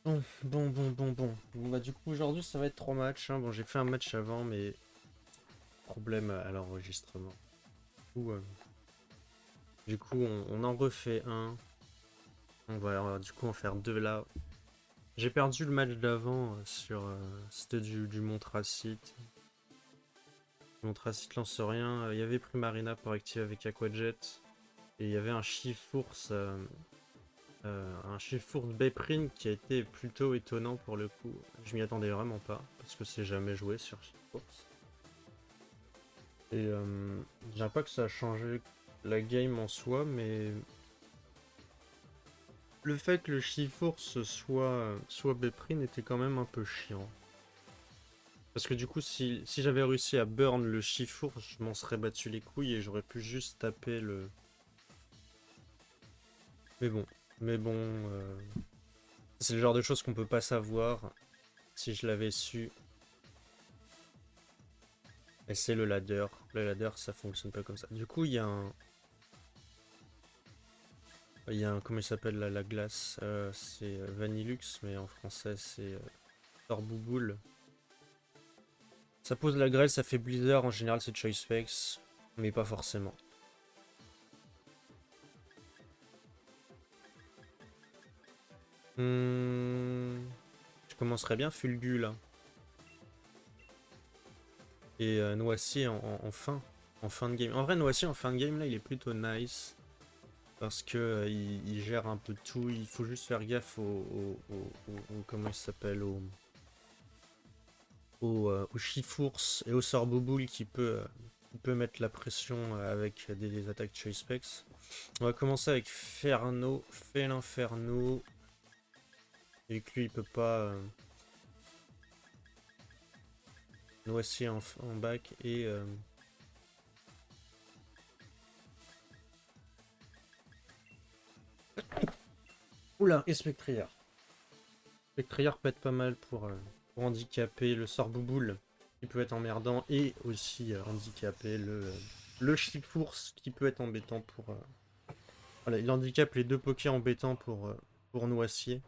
Bon, bah, du coup, aujourd'hui, ça va être 3 matchs, hein. Bon, j'ai fait un match avant, mais problème à l'enregistrement. Du coup, on en refait un. On va du coup en faire deux là. J'ai perdu le match d'avant c'était du Montracite. Montracite lance rien. Il y avait Primarina pour activer avec Aquajet. Et il y avait un Chifours Beprin qui a été plutôt étonnant pour le coup. Je m'y attendais vraiment pas, parce que c'est jamais joué sur Chifours. Et je dirais pas que ça a changé la game en soi, mais le fait que le Chifours soit Beprin était quand même un peu chiant. Parce que du coup, si j'avais réussi à burn le Chifours, je m'en serais battu les couilles et j'aurais pu juste taper le. Mais bon, mais bon, c'est le genre de choses qu'on peut pas savoir. Si je l'avais su, et c'est le ladder. Le ladder, ça fonctionne pas comme ça. Du coup, il y a un, comment il s'appelle la glace. C'est Vanillux, mais en français c'est Torbouboule. Ça pose la grêle, ça fait Blizzard. En général, c'est Choice Specs, mais pas forcément. Je commencerais bien Fulgu là. Et Noisy en fin de game. En vrai, Noisy en fin de game là, il est plutôt nice. Parce que il gère un peu tout. Il faut juste faire gaffe comment il s'appelle au Chifours et au Sorbouboule qui peut mettre la pression avec des attaques Choice Specs. On va commencer avec Ferno, fait l'inferno. Et que lui il peut pas Noisy en back et oula, et Spectrier. Spectrier peut être pas mal pour handicaper le Sorbouboule qui peut être emmerdant et aussi handicaper le Chifours qui peut être embêtant pour. Voilà, il handicape les deux pokés embêtants pour Noisy.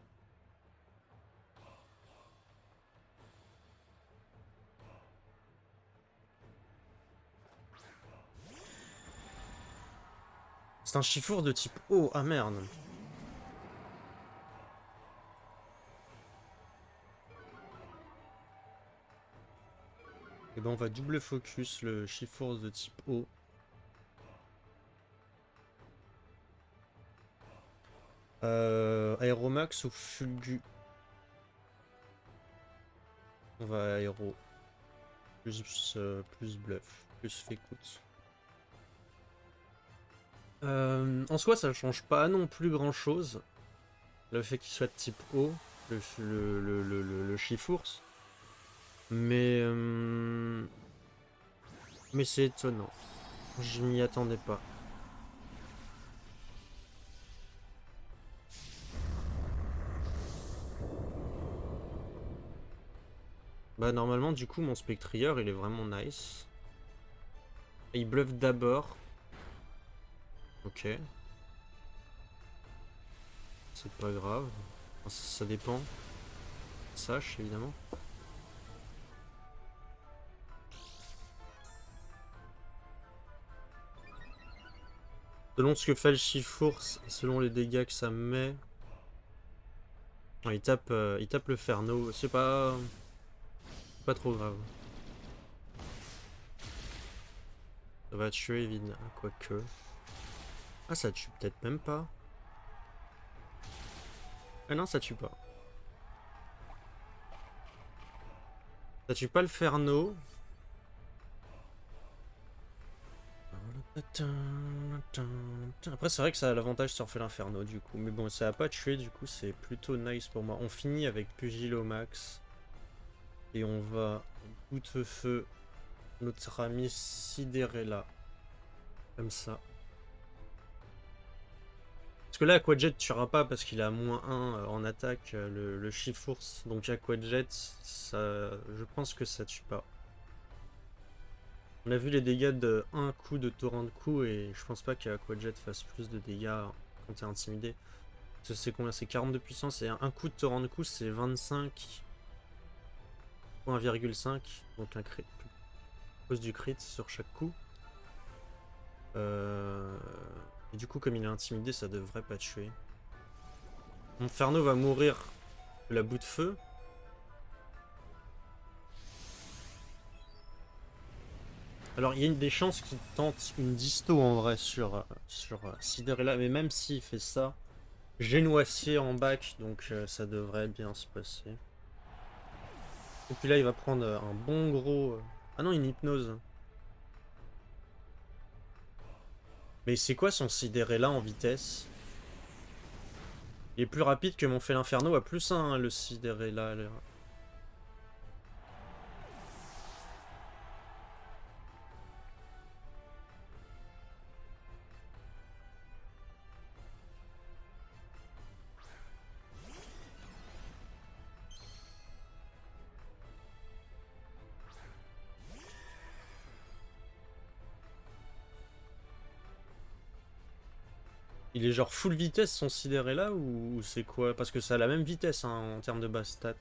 C'est un Chifours de type O, ah merde. Et ben on va double focus le Chifours de type O. Aéromax ou Fulgu. On va aéro. Plus bluff. Plus fécoute. En soi, ça change pas non plus grand chose. Le fait qu'il soit de type O, le Chifours. Mais, mais c'est étonnant. Je m'y attendais pas. Bah normalement du coup mon Spectrier il est vraiment nice. Et il bluffe d'abord. Ok. C'est pas grave. Enfin, ça dépend. Sache évidemment. Selon ce que fait le Chifours, selon les dégâts que ça met. Non, il tape le Ferno. C'est pas trop grave. Ça va tuer évidemment. Quoique. Ah ça tue peut-être même pas. Ah non ça tue pas. Ça tue pas le Ferno. Après c'est vrai que ça a l'avantage sur fait l'inferno du coup. Mais bon ça a pas tué du coup c'est plutôt nice pour moi. On finit avec Pugilomax. Et on va bout feu notre ami Sidérella. Comme ça. Parce que là Aquajet tuera pas parce qu'il a -1 en attaque le Chifours. Donc Aquajet ça, je pense que ça tue pas. On a vu les dégâts de un coup de torrent de coups et je pense pas qu'Aquajet fasse plus de dégâts quand t'es intimidé. c'est combien? C'est 40 de puissance et un coup de torrent de coup c'est 25 ou 1,5. Donc un crit. Cause du crit sur chaque coup. Et du coup comme il est intimidé ça devrait pas tuer. Inferno va mourir de la boue de feu. Alors il y a des chances qu'il tente une disto en vrai sur Cinderella, mais même s'il fait ça, j'ai noissé en bac, donc ça devrait bien se passer. Et puis là il va prendre un bon gros... Ah non, une hypnose. Mais c'est quoi son Cinderella en vitesse? Il est plus rapide que mon Felinferno à +1, hein, le Cinderella. Il est genre full vitesse son Cinderella ou c'est quoi? Parce que ça a la même vitesse hein, en termes de base stats.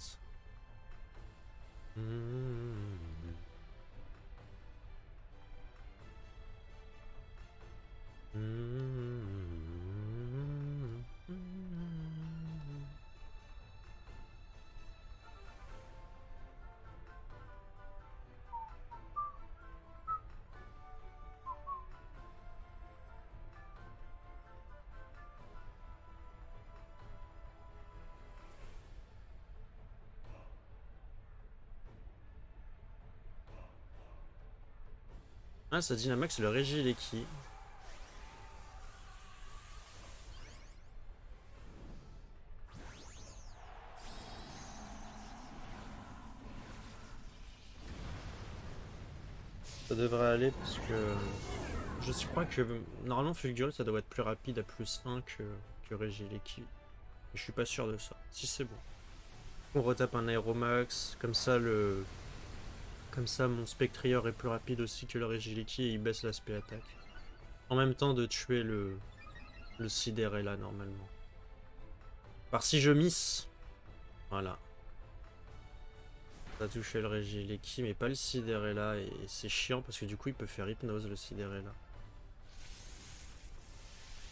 Ah, ça Dynamax, le Régie, il est qui? Ça devrait aller parce que... Je crois que normalement Fulgurus ça doit être plus rapide à +1 que Regileki. Je suis pas sûr de ça. Si c'est bon. On retape un Aeromax, comme ça mon Spectrier est plus rapide aussi que le Regileki et il baisse l'aspect attaque. En même temps de tuer le Cinderella normalement. Par si je miss. Voilà. Ça a touché le Regileki mais pas le Cinderella et c'est chiant parce que du coup il peut faire hypnose le Cinderella.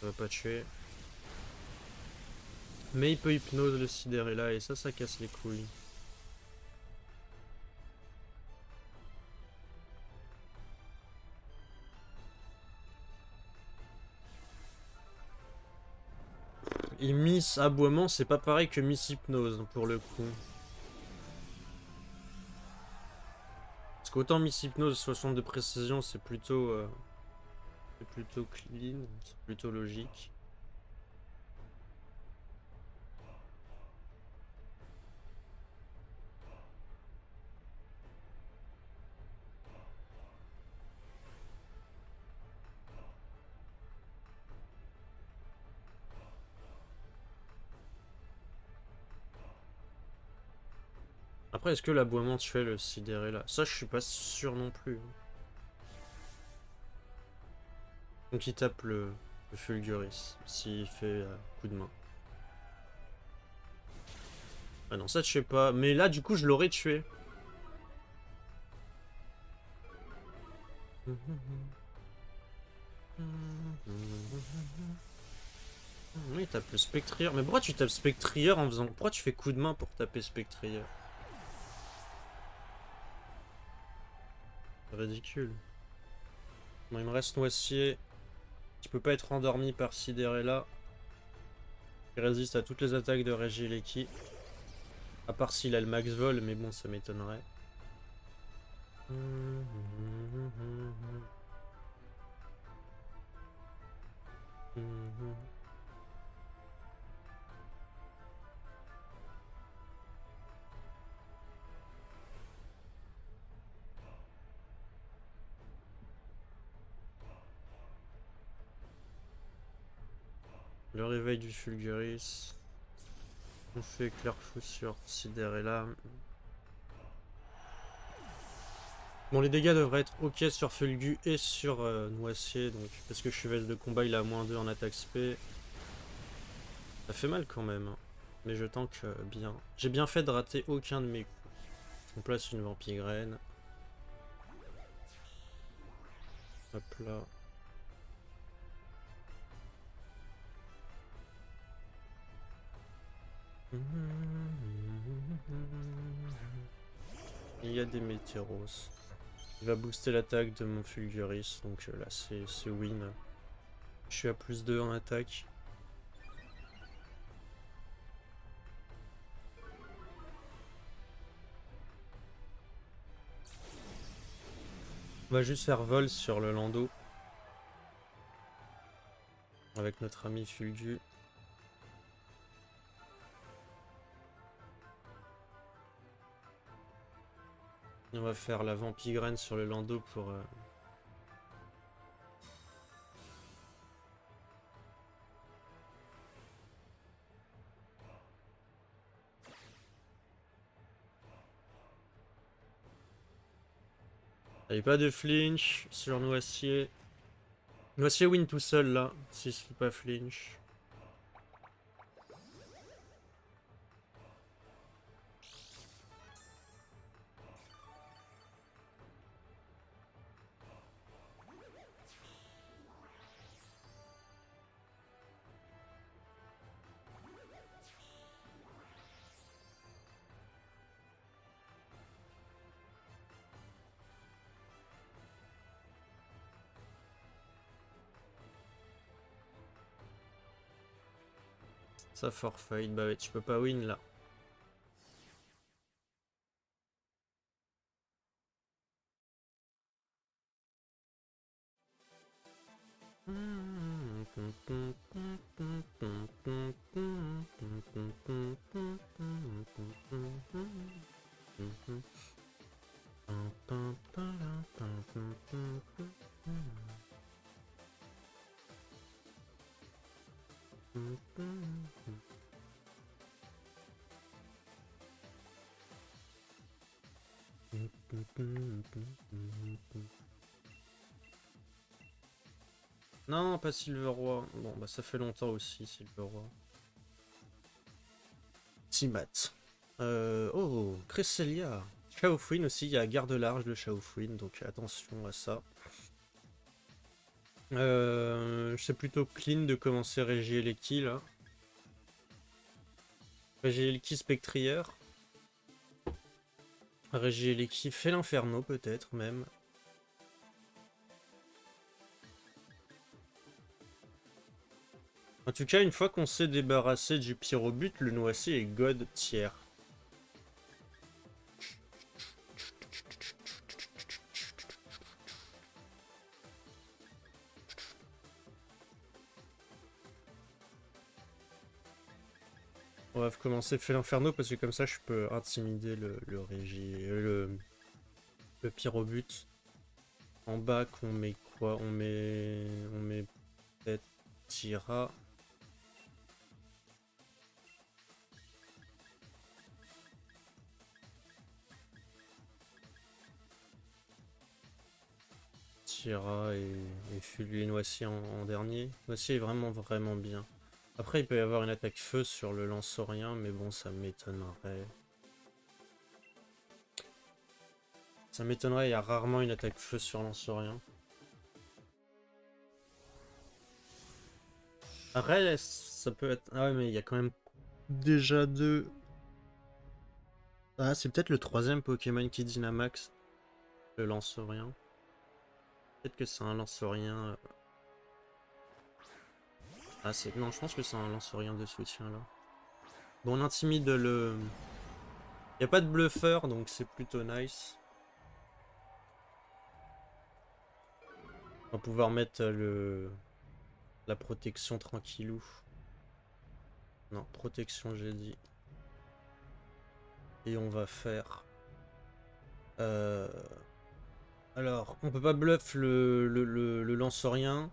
Ça va pas tuer. Mais il peut hypnose le Cinderella et ça casse les couilles. Et Miss Aboiement, c'est pas pareil que Miss Hypnose pour le coup. Parce qu'autant Miss Hypnose 60 de précision, c'est plutôt clean, c'est plutôt logique. Après, est-ce que l'aboiement tuait le Cinderella? Ça, je suis pas sûr non plus. Donc il tape le Fulguris, s'il fait coup de main. Ah non, ça je sais pas. Mais là, du coup, je l'aurais tué. Oui, il tape le Spectrier. Mais pourquoi tu tapes Spectrier en faisant... Pourquoi tu fais coup de main pour taper Spectrier? C'est ridicule. Bon, il me reste Noicier. Qui peut pas être endormi par Cinderella. Il résiste à toutes les attaques de Regileki. À part s'il a le max vol, mais bon, ça m'étonnerait. Le réveil du Fulguris. On fait éclair-fou sur Cinderella. Bon, les dégâts devraient être ok sur Fulgu et sur Noicier, donc parce que Cheval de combat il a -2 en attaque spé. Ça fait mal quand même, hein. Mais je tank bien. J'ai bien fait de rater aucun de mes coups. On place une vampigraine. Hop là. Il y a des météros. Il va booster l'attaque de mon Fulguris, donc là c'est win. Je suis à +2 en attaque. On va juste faire vol sur le Lando. Avec notre ami Fulgu. On va faire la vampigraine sur le Lando pour... Allez, pas de flinch sur Noisier. Noisier win tout seul là, s'il se fait pas flinch. Ça forfait, bah ouais, tu peux pas win là. Non, pas Silverroi. Bon, bah ça fait longtemps aussi, Silverroi. Timat. Oh, Cresselia. Shaofuin aussi, il y a garde large de Shaofuin, donc attention à ça. C'est plutôt clean de commencer Regieleki là. Regieleki Spectrière. Regieleki fait l'Inferno peut-être même. En tout cas, une fois qu'on s'est débarrassé du Pyrobut, le Noisier est God tiers. On va commencer fait l'Inferno parce que comme ça je peux intimider le Pyrobut. En bas qu'on met quoi? On met peut-être Tira. Tira et Fulgu Noisier en dernier. Noisier est vraiment bien. Après il peut y avoir une attaque feu sur le lance-orien, mais bon ça m'étonnerait. Ça m'étonnerait, il y a rarement une attaque feu sur lance-orien. Après ça peut être... Ah ouais mais il y a quand même déjà deux... Ah c'est peut-être le troisième Pokémon qui Dynamax. Le lance-orien. Peut-être que c'est un lance-orien... Ah c'est... Non je pense que c'est un lance-orien de soutien là. Bon on intimide le... Il n'y a pas de bluffeur donc c'est plutôt nice. On va pouvoir mettre la protection tranquillou. Non, protection j'ai dit. Et on va faire... Alors, on peut pas bluff le lance-orien.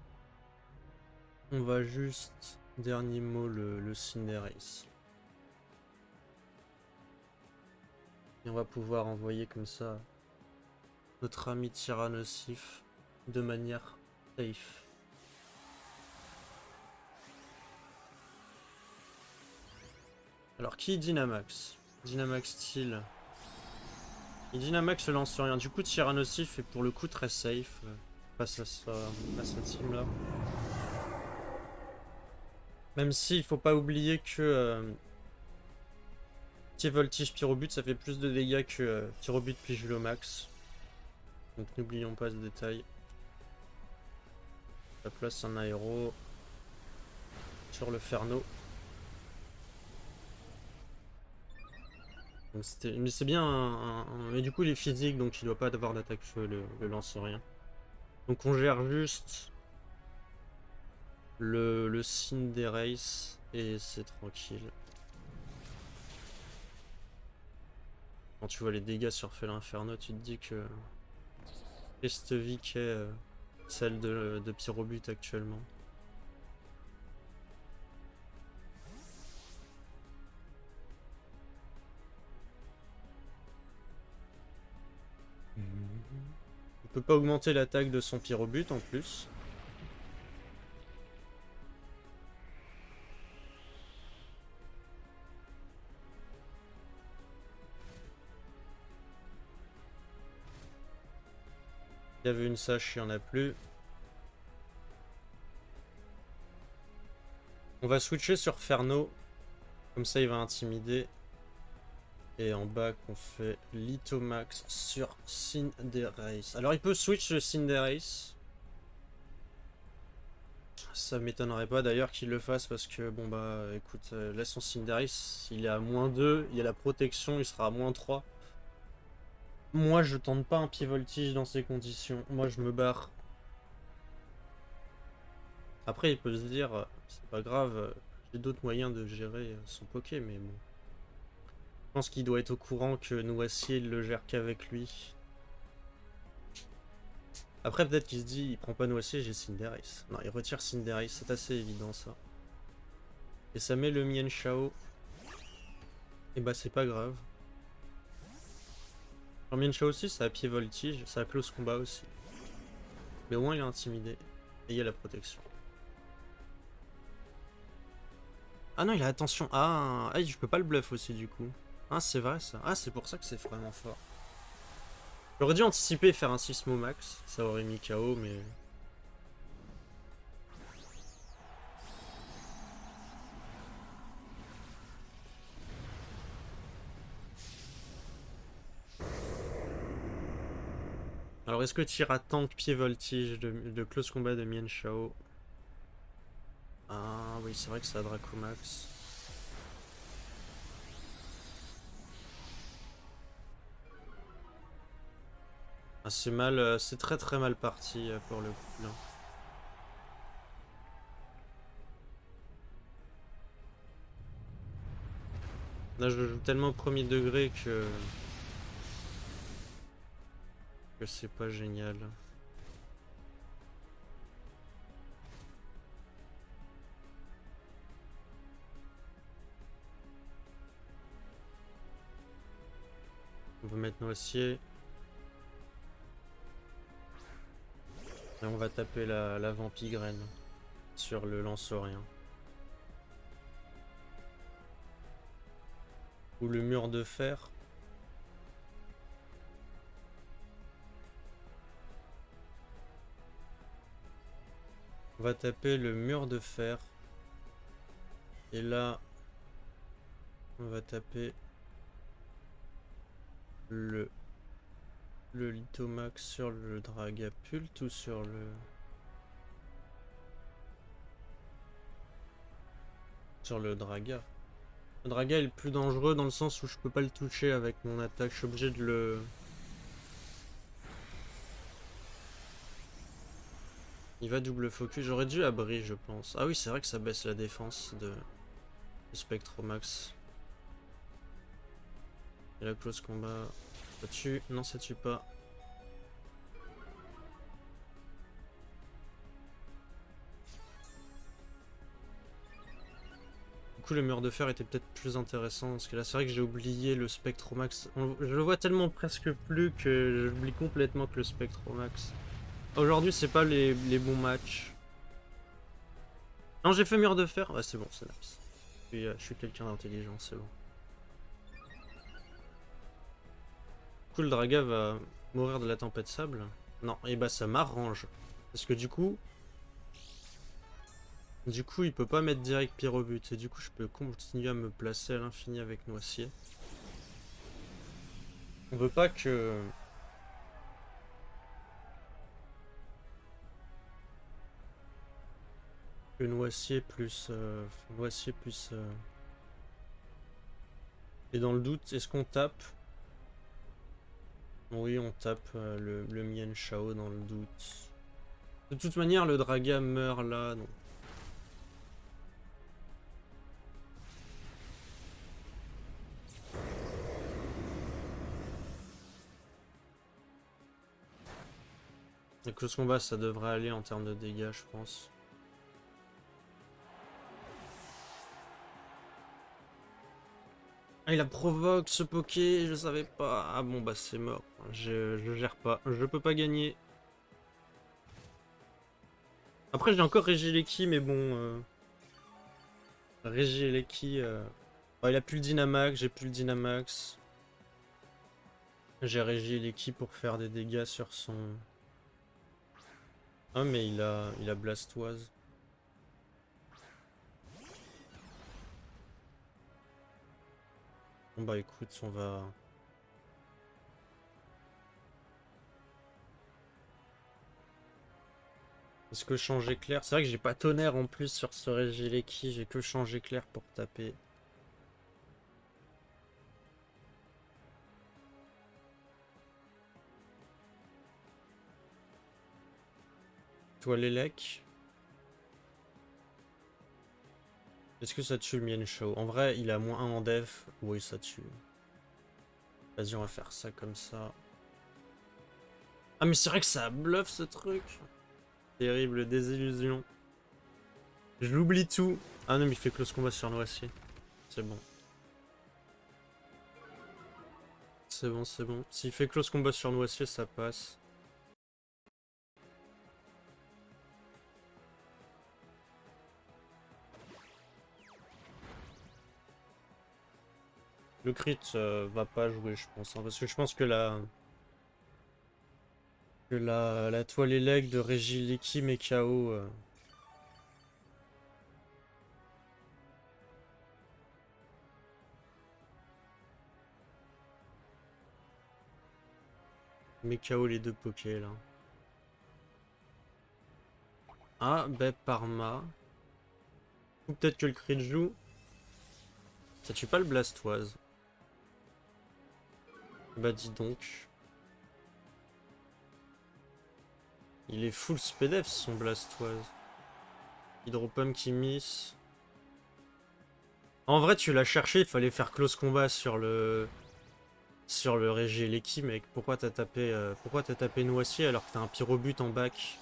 On va juste... Dernier mot, le Cinderace. Et on va pouvoir envoyer comme ça notre ami Tyrannosif de manière safe. Alors qui Dynamax? Dynamax style. Et Dynamax se lance sur rien. Du coup Tyrannosif est pour le coup très safe face à sa team là. Même s'il faut pas oublier que Voltige Pyrobut ça fait plus de dégâts que Pyrobut Pijulomax. Donc n'oublions pas ce détail. La place un aéro sur le Ferno. Mais c'est bien mais du coup il est physique donc il doit pas avoir d'attaque feu le lance-rien. Donc on gère juste le Cinderace et c'est tranquille. Quand tu vois les dégâts sur Félin Inferno, tu te dis que cette vie qu'est celle de Pyrobut actuellement. Il peut pas augmenter l'attaque de son Pyrobut en plus. Il y avait une sache, il n'y en a plus. On va switcher sur Ferno. Comme ça il va intimider. Et en bas qu'on fait Lithomax sur Cinderace. Alors il peut switch le Cinderace. Ça m'étonnerait pas d'ailleurs qu'il le fasse parce que bon bah écoute, laisse son Cinderace, il est à -2, il y a la protection, il sera à -3. Moi je tente pas un pied voltige dans ces conditions, moi je me barre. Après il peut se dire, c'est pas grave, j'ai d'autres moyens de gérer son Poké, mais bon. Je pense qu'il doit être au courant que Noacier il le gère qu'avec lui. Après peut-être qu'il se dit, il prend pas Noacier, j'ai Cinderace. Non, il retire Cinderace, c'est assez évident ça. Et ça met le Mienshao. Et bah c'est pas grave. Alors Mienshao aussi, ça a pied voltige, ça a close combat aussi. Mais au moins il est intimidé. Et il y a la protection. Ah non, il a attention. Ah, je peux pas le bluff aussi du coup. Ah, c'est vrai ça. Ah, c'est pour ça que c'est vraiment fort. J'aurais dû anticiper et faire un Sismomax. Ça aurait mis KO, mais... Alors, est-ce que tu iras tank pied voltige de close combat de Mienshao? Ah oui, c'est vrai que ça a Dracomax. Ah, c'est mal, c'est très très mal parti pour le coup là. Là, je joue tellement au premier degré que c'est pas génial. On va mettre Noacier. Et on va taper la Vampigraine sur le Lanceorien. Ou le mur de fer. On va taper le mur de fer. Et là, on va taper le Lithomax sur le Dragapult ou sur le... Sur le Draga. Le Draga est le plus dangereux dans le sens où je peux pas le toucher avec mon attaque. Je suis obligé de le... Il va double focus. J'aurais dû abri, je pense. Ah oui, c'est vrai que ça baisse la défense de Spectromax. Et la close combat... Ça tue? Non, ça tue pas. Du coup, le mur de fer était peut-être plus intéressant. Parce que là, c'est vrai que j'ai oublié le Spectromax. Je le vois tellement presque plus que j'oublie complètement que le Spectromax. Aujourd'hui, c'est pas les bons matchs. Non, j'ai fait mur de fer. Ouais, c'est bon, c'est nice. Je suis quelqu'un d'intelligent, c'est bon. Du coup, le Draga va mourir de la tempête sable. Non, et bah ça m'arrange. Parce que du coup, il peut pas mettre direct Pyrobut. Et du coup, je peux continuer à me placer à l'infini avec Noicier. On veut pas que... que Noicier plus... Noicier plus... Et dans le doute, est-ce qu'on tape? Oui, on tape le Mian Shao dans le doute. De toute manière, le Draga meurt là, donc... Le close combat, ça devrait aller en termes de dégâts, je pense. Ah, il a provoque ce poké, je savais pas. Ah bon, bah c'est mort. Je gère pas. Je peux pas gagner. Après, j'ai encore Regieleki, mais bon. Regieleki. Bah, il a plus le Dynamax, j'ai plus le Dynamax. J'ai Regieleki pour faire des dégâts sur son. Ah, mais il a Blastoise. Bon, bah écoute, on va. Est-ce que changer clair? C'est vrai que j'ai pas tonnerre en plus sur ce Regieleki, j'ai que changer clair pour taper. Toi, l'élec. Est-ce que ça tue le Mian Shao? En vrai, il a moins 1 en def. Oui, ça tue. Vas-y, on va faire ça comme ça. Ah, mais c'est vrai que ça bluffe ce truc. Terrible désillusion. Je l'oublie tout. Ah non, mais il fait close combat sur Noicier. C'est bon. C'est bon, c'est bon. S'il fait close combat sur Noicier, ça passe. Le crit va pas jouer, je pense. Hein, parce que je pense que la toile élect de Regieleki met KO. Met KO les deux pokés là. Ah, Bep Parma. Ou peut-être que le crit joue. Ça tue pas le Blastoise. Bah dis donc. Il est full SPDF son Blastoise. Hydropump qui miss. En vrai, tu l'as cherché, il fallait faire close combat sur le Regieleki, mec. Pourquoi t'as tapé Noicier alors que t'as un Pyrobut en back?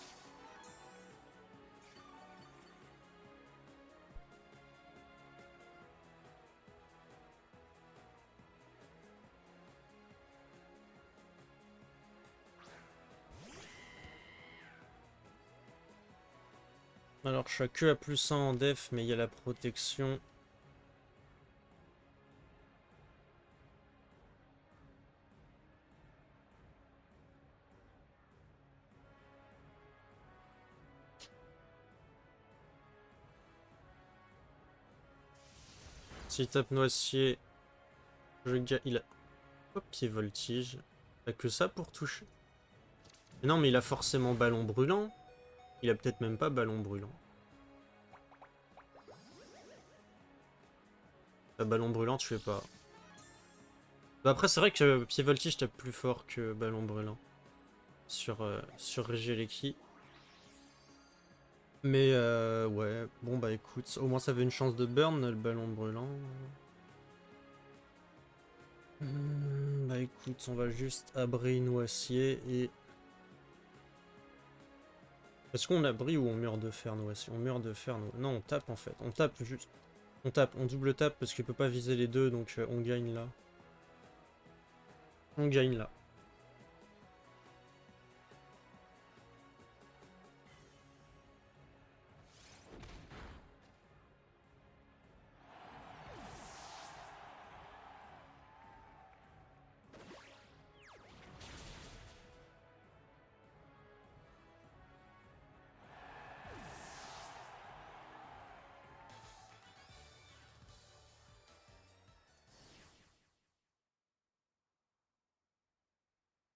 Alors, je suis que à plus 1 en def, mais il y a la protection. S'il tape Noicier, il a... Hop, pied voltige. Il a que ça pour toucher. Mais non, mais il a forcément ballon brûlant. Il a peut-être même pas ballon brûlant. La ballon brûlant, tu fais pas. Bah après, c'est vrai que pied voltige tape plus fort que ballon brûlant. Sur Regieleki. Mais ouais, bon bah écoute, au moins ça avait une chance de burn le ballon brûlant. Bah écoute, on va juste abri Noicier et... Est-ce qu'on abri ou on meurt de fer Noicier? On meurt de fer Non, on tape en fait, on tape juste. On tape, on double tape parce qu'il peut pas viser les deux, donc on gagne là. On gagne là.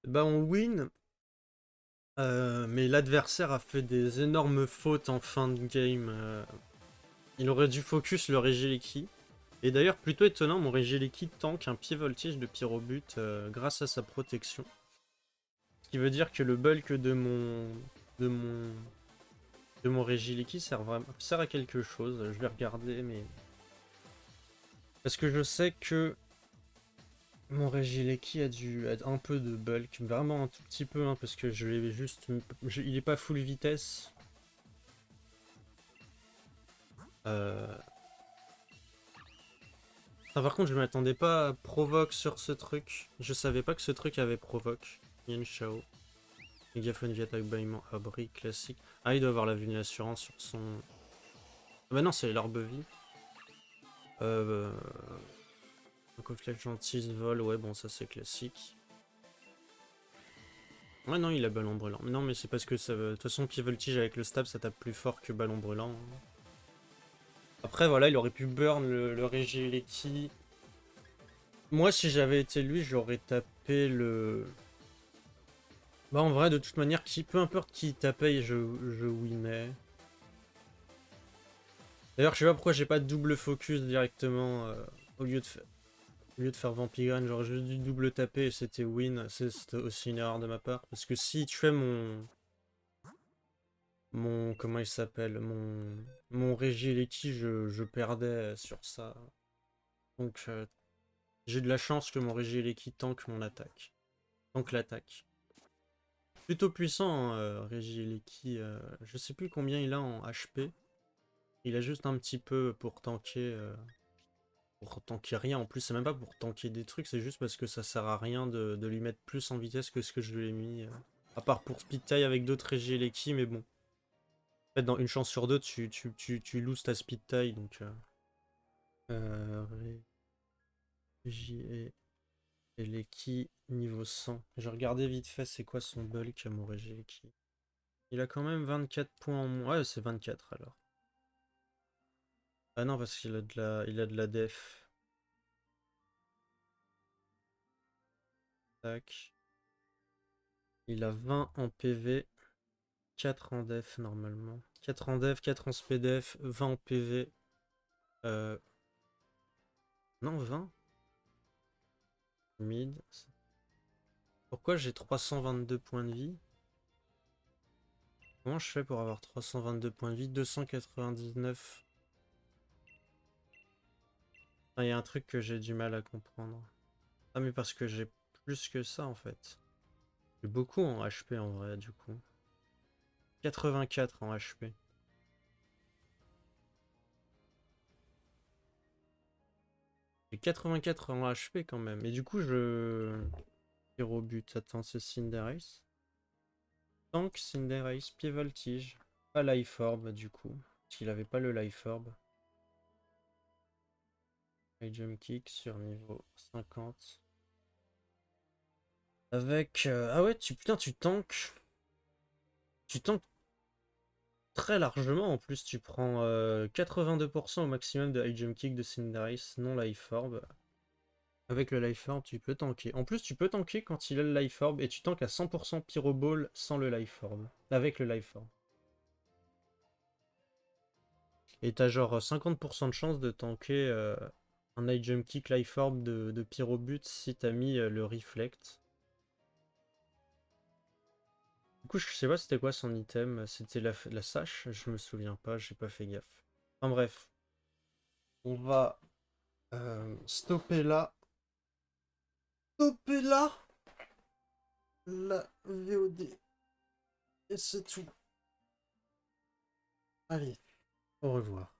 Bah on win, mais l'adversaire a fait des énormes fautes en fin de game. Il aurait dû focus le Regieleki. Et d'ailleurs, plutôt étonnant, mon Regieleki tank un pied voltige de pyrobut grâce à sa protection. Ce qui veut dire que le bulk de mon, de mon Regieleki sert à quelque chose. Je vais regarder, mais... Parce que je sais que mon Regieleki a un peu de bulk, vraiment un tout petit peu, hein, parce que je l'ai juste... il est pas full vitesse. Ah, par contre, je m'attendais pas à provoque sur ce truc. Je savais pas que ce truc avait provoque. Yan Shao. Mégaphone vie attaque bâillement abri classique. Ah, il doit avoir la vue d'assurance sur son... Ah bah non, c'est l'arbre vie. Conflit gentille, vol, ouais, bon, ça c'est classique. Ouais, non, il a ballon brûlant. Mais non, mais c'est parce que ça. De toute façon, pied voltige avec le stab, ça tape plus fort que ballon brûlant. Après, voilà, il aurait pu burn le Regieleki. Moi, si j'avais été lui, j'aurais tapé le. Bah, en vrai, de toute manière, peu importe qui tapait, je winais. D'ailleurs, je sais pas pourquoi j'ai pas de double focus directement au lieu de faire Vampigrane, j'aurais juste dû double taper et c'était win. C'était aussi une erreur de ma part. Parce que si tu fais comment il s'appelle? Mon Regieleki, je perdais sur ça. Donc, j'ai de la chance que mon Regieleki tank mon attaque. Tank l'attaque. Plutôt puissant, hein, Regieleki. Je sais plus combien il a en HP. Il a juste un petit peu pour tanker. Pour tanker rien. En plus, c'est même pas pour tanker des trucs, c'est juste parce que ça sert à rien de lui mettre plus en vitesse que ce que je lui ai mis. À part pour speed tie avec d'autres Regieleki, mais bon. En fait, dans une chance sur deux, tu loses ta speed tie, donc... Euh, Regieleki niveau 100. J'ai regardé vite fait c'est quoi son bulk à mon Regieleki. Il a quand même 24 points en moins. Ouais, c'est 24 alors. Ah non, parce qu'il a de la def. Tac. Il a 20 en PV, 4 en def normalement. 4 en def, 4 en spdef, 20 en PV. Euh... Non, 20 mid. Pourquoi j'ai 322 points de vie? Comment je fais pour avoir 322 points de vie? 299. Ah, il y a un truc que j'ai du mal à comprendre. Ah, mais parce que j'ai plus que ça en fait. J'ai beaucoup en HP en vrai, du coup. 84 en HP. J'ai 84 en HP quand même. Et du coup, je... Tire au but. Attends, c'est Cinderace. Tank, Cinderace, pied voltige. Pas Life Orb du coup. Parce qu'il avait pas le Life Orb. High Jump Kick sur niveau 50. Avec... Ah ouais, putain, tu tanks. Tu tanks très largement. En plus, tu prends 82% au maximum de High Jump Kick de Cinderace, non Life Orb. Avec le Life Orb, tu peux tanker. En plus, tu peux tanker quand il a le Life Orb et tu tankes à 100% Pyro Ball sans le Life Orb. Avec le Life Orb. Et t'as genre 50% de chance de tanker un High Jump Kick Life Orb de Pyrobut si t'as mis le Reflect. Du coup, je sais pas c'était quoi son item. C'était la sache. Je me souviens pas, j'ai pas fait gaffe. Enfin bref. On va stopper là. Stopper là la VOD. Et c'est tout. Allez, au revoir.